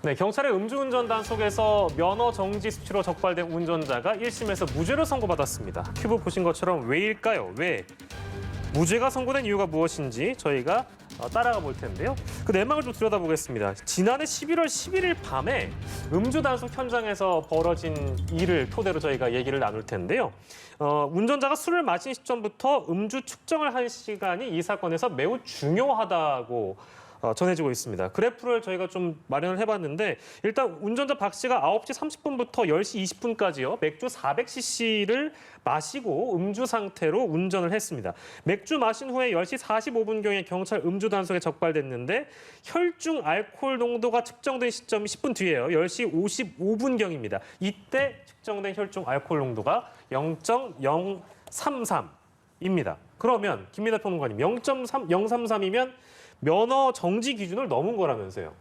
네, 경찰의 음주운전 단속에서 면허 정지 수치로 적발된 운전자가 1심에서 무죄를 선고받았습니다. 큐브 보신 것처럼 왜일까요? 왜? 무죄가 선고된 이유가 무엇인지 저희가 따라가 볼 텐데요. 그 내막을 좀 들여다보겠습니다. 지난해 11월 11일 밤에 음주 단속 현장에서 벌어진 일을 토대로 저희가 얘기를 나눌 텐데요. 운전자가 술을 마신 시점부터 음주 측정을 한 시간이 이 사건에서 매우 중요하다고 전해지고 있습니다. 그래프를 저희가 좀 마련을 해봤는데 일단 운전자 박 씨가 9시 30분부터 10시 20분까지요. 맥주 400cc를 마시고 음주 상태로 운전을 했습니다. 맥주 마신 후에 10시 45분경에 경찰 음주 단속에 적발됐는데 혈중 알코올 농도가 측정된 시점이 10분 뒤에요. 10시 55분경입니다. 이때 측정된 혈중 알코올 농도가 0.033입니다. 그러면 김민하 평론가님 0.033이면 면허 정지 기준을 넘은 거라면서요.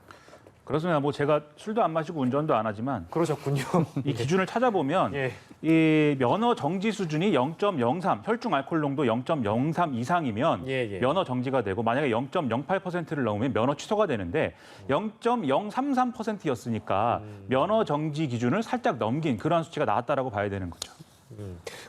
그렇습니다. 뭐 제가 술도 안 마시고 운전도 안 하지만 그러셨군요. 이 기준을 찾아보면 예. 이 면허 정지 수준이 0.03, 혈중 알코올 농도 0.03 이상이면 면허 정지가 되고 만약에 0.08%를 넘으면 면허 취소가 되는데 0.033%였으니까 면허 정지 기준을 살짝 넘긴 그러한 수치가 나왔다라고 봐야 되는 거죠.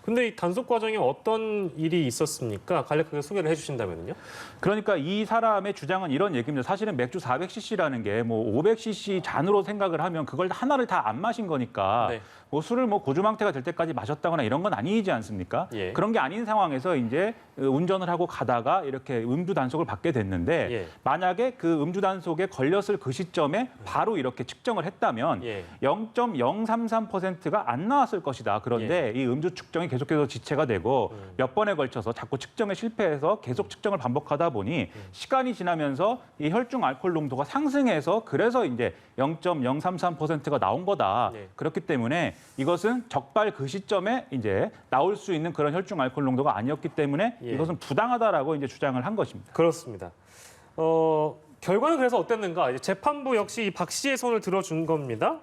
근데 이 단속 과정에 어떤 일이 있었습니까? 간략하게 소개를 해주신다면요. 그러니까 이 사람의 주장은 이런 얘기입니다. 사실은 맥주 400cc라는 게 뭐 500cc 잔으로 생각을 하면 그걸 하나를 다 안 마신 거니까 네. 뭐 술을 뭐 고주망태가 될 때까지 마셨다거나 이런 건 아니지 않습니까? 예. 그런 게 아닌 상황에서 이제 운전을 하고 가다가 이렇게 음주 단속을 받게 됐는데 예. 만약에 그 음주 단속에 걸렸을 그 시점에 바로 이렇게 측정을 했다면 예. 0.033%가 안 나왔을 것이다. 그런데 이 음주 측정이 계속해서 지체가 되고 몇 번에 걸쳐서 자꾸 측정에 실패해서 계속 측정을 반복하다 보니 시간이 지나면서 이 혈중 알코올 농도가 상승해서 그래서 이제 0.033%가 나온 거다. 네. 그렇기 때문에 이것은 적발 그 시점에 이제 나올 수 있는 그런 혈중 알코올 농도가 아니었기 때문에 예. 이것은 부당하다라고 이제 주장을 한 것입니다. 그렇습니다. 결과는 그래서 어땠는가? 이제 재판부 역시 박 씨의 손을 들어준 겁니다.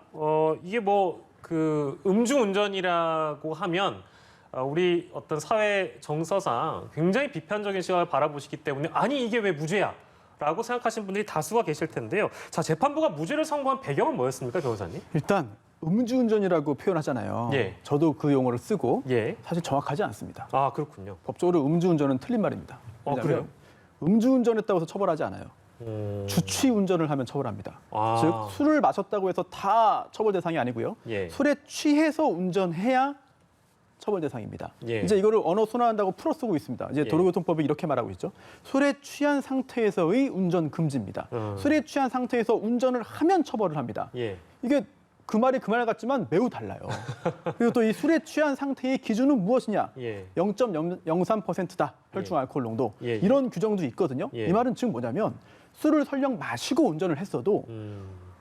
이게 뭐 그 음주운전이라고 하면 우리 어떤 사회 정서상 굉장히 비판적인 시각을 바라보시기 때문에 아니 이게 왜 무죄야? 라고 생각하시는 분들이 다수가 계실 텐데요. 자, 재판부가 무죄를 선고한 배경은 뭐였습니까, 변호사님? 일단 음주운전이라고 표현하잖아요. 예. 저도 그 용어를 쓰고 예. 사실 정확하지 않습니다. 아, 그렇군요. 법적으로 음주운전은 틀린 말입니다. 왜냐하면 그래요? 음주운전했다고 해서 처벌하지 않아요. 주취운전을 하면 처벌합니다. 아. 즉 술을 마셨다고 해서 다 처벌 대상이 아니고요. 예. 술에 취해서 운전해야 처벌 대상입니다. 예. 이제 이거를 언어 순화한다고 풀어 쓰고 있습니다. 이제 예. 도로교통법이 이렇게 말하고 있죠. 술에 취한 상태에서의 운전 금지입니다. 술에 취한 상태에서 운전을 하면 처벌을 합니다. 예. 이게 그 말이 그 말 같지만 매우 달라요. 그리고 또 이 술에 취한 상태의 기준은 무엇이냐? 예. 0.003%다. 혈중 알코올 농도. 예, 예. 이런 규정도 있거든요. 예. 이 말은 지금 뭐냐면 술을 설령 마시고 운전을 했어도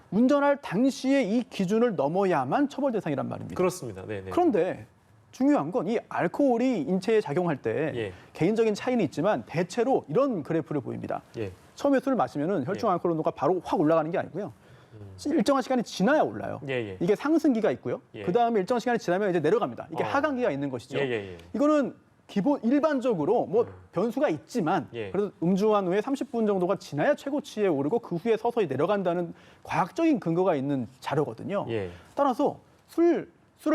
운전할 당시에 이 기준을 넘어야만 처벌 대상이란 말입니다. 그렇습니다. 네, 네. 그런데 중요한 건 이 알코올이 인체에 작용할 때 예. 개인적인 차이는 있지만 대체로 이런 그래프를 보입니다. 예. 처음에 술을 마시면 혈중 알코올 농도가 바로 확 올라가는 게 아니고요. 일정한 시간이 지나야 올라요. 예, 예. 이게 상승기가 있고요. 예. 그다음에 일정한 시간이 지나면 이제 내려갑니다. 이게 어. 하강기가 있는 것이죠. 예, 예, 예. 이거는 기본 일반적으로 뭐 변수가 있지만 예. 그래도 음주한 후에 30분 정도가 지나야 최고치에 오르고 그 후에 서서히 내려간다는 과학적인 근거가 있는 자료거든요. 예. 따라서 술을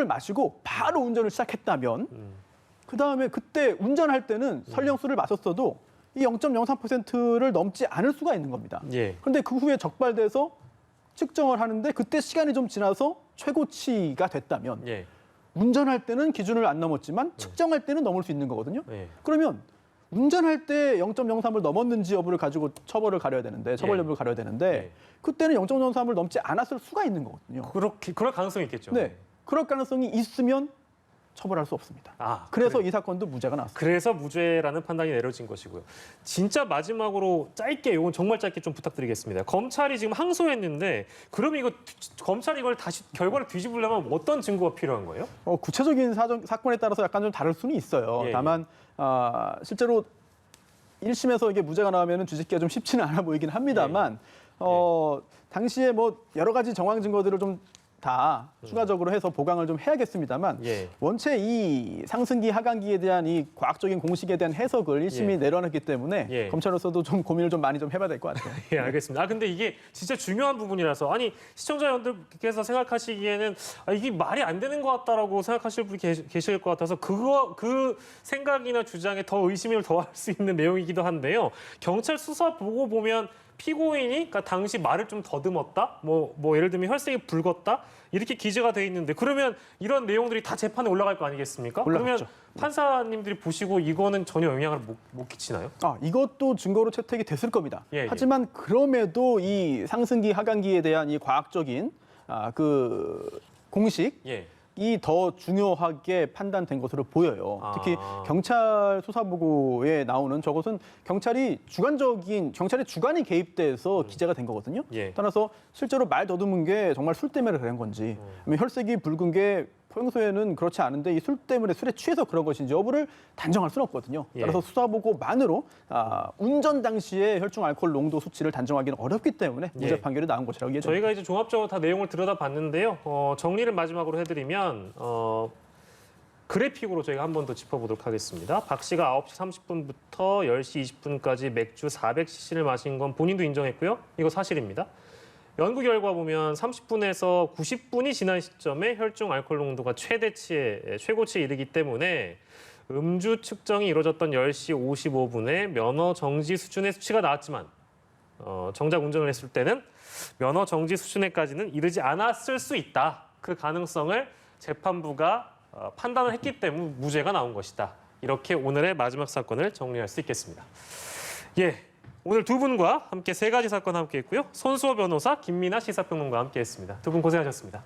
마시고 바로 운전을 시작했다면 그다음에 그때 운전할 때는 설령 술을 마셨어도 이 0.03%를 넘지 않을 수가 있는 겁니다. 예. 그런데 그 후에 적발돼서 측정을 하는데 그때 시간이 좀 지나서 최고치가 됐다면 예. 운전할 때는 기준을 안 넘었지만 측정할 때는 넘을 수 있는 거거든요. 예. 그러면 운전할 때 0.03을 넘었는지 여부를 가지고 처벌을 가려야 되는데 처벌 예. 여부를 가려야 되는데 예. 그때는 0.03을 넘지 않았을 수가 있는 거거든요. 그럴 가능성이 있겠죠. 네, 그럴 가능성이 있으면 처벌할 수 없습니다. 아, 그래서 그래. 이 사건도 무죄가 나왔습니다. 그래서 무죄라는 판단이 내려진 것이고요. 진짜 마지막으로 짧게, 이건 정말 짧게 좀 부탁드리겠습니다. 검찰이 지금 항소했는데 그러면 이거 검찰이 이걸 다시 결과를 뒤집으려면 어떤 증거가 필요한 거예요? 구체적인 사건에 따라서 약간 좀 다를 수는 있어요. 예, 예. 다만 실제로 1심에서 이게 무죄가 나오면 뒤집기가 좀 쉽지는 않아 보이긴 합니다만 당시에 뭐 여러 가지 정황 증거들을 좀 다 추가적으로 해서 보강을 좀 해야겠습니다만 예. 원체 이 상승기 하강기에 대한 이 과학적인 공식에 대한 해석을 1심이 예. 내려놨기 때문에 예. 검찰로서도 좀 고민을 좀 많이 좀 해봐야 될 것 같아요. 예, 알겠습니다. 근데 이게 진짜 중요한 부분이라서 아니 시청자 여러분들께서 생각하시기에는 이게 말이 안 되는 것 같다라고 생각하실 분이 계실 것 같아서 그 생각이나 주장에 더 의심을 더할 수 있는 내용이기도 한데요. 경찰 수사 보고 보면 피고인이 그러니까 당시 말을 좀 더듬었다, 뭐 예를 들면 혈색이 붉었다 이렇게 기재가 돼 있는데 그러면 이런 내용들이 다 재판에 올라갈 거 아니겠습니까? 올라갔죠. 그러면 판사님들이 보시고 이거는 전혀 영향을 못 끼치나요? 이것도 증거로 채택이 됐을 겁니다. 예, 예. 하지만 그럼에도 이 상승기 하강기에 대한 이 과학적인 그 공식 예. 이 더 중요하게 판단된 것으로 보여요. 특히 경찰 수사 보고에 나오는 저것은 경찰의 주관이 개입돼서 기재가 된 거거든요. 예. 따라서 실제로 말 더듬은 게 정말 술 때문에 그런 건지, 아니면 혈색이 붉은 게 평소에는 그렇지 않은데 이 술 때문에 술에 취해서 그런 것인지 여부를 단정할 수는 없거든요. 예. 따라서 수사 보고만으로 운전 당시에 혈중 알코올 농도 수치를 단정하기는 어렵기 때문에 무죄 예. 판결이 나온 것이라고 이해됩니다. 저희가 이제 종합적으로 다 내용을 들여다봤는데요. 정리를 마지막으로 해드리면 그래픽으로 저희가 한 번 더 짚어보도록 하겠습니다. 박 씨가 9시 30분부터 10시 20분까지 맥주 400cc를 마신 건 본인도 인정했고요. 이거 사실입니다. 연구 결과 보면 30분에서 90분이 지난 시점에 혈중 알코올 농도가 최고치에 이르기 때문에 음주 측정이 이루어졌던 10시 55분에 면허 정지 수준의 수치가 나왔지만 정작 운전을 했을 때는 면허 정지 수준에까지는 이르지 않았을 수 있다. 그 가능성을 재판부가 판단을 했기 때문에 무죄가 나온 것이다. 이렇게 오늘의 마지막 사건을 정리할 수 있겠습니다. 예, 오늘 두 분과 함께 세 가지 사건 함께했고요. 손수호 변호사, 김민아 시사평론가와 함께했습니다. 두 분 고생하셨습니다.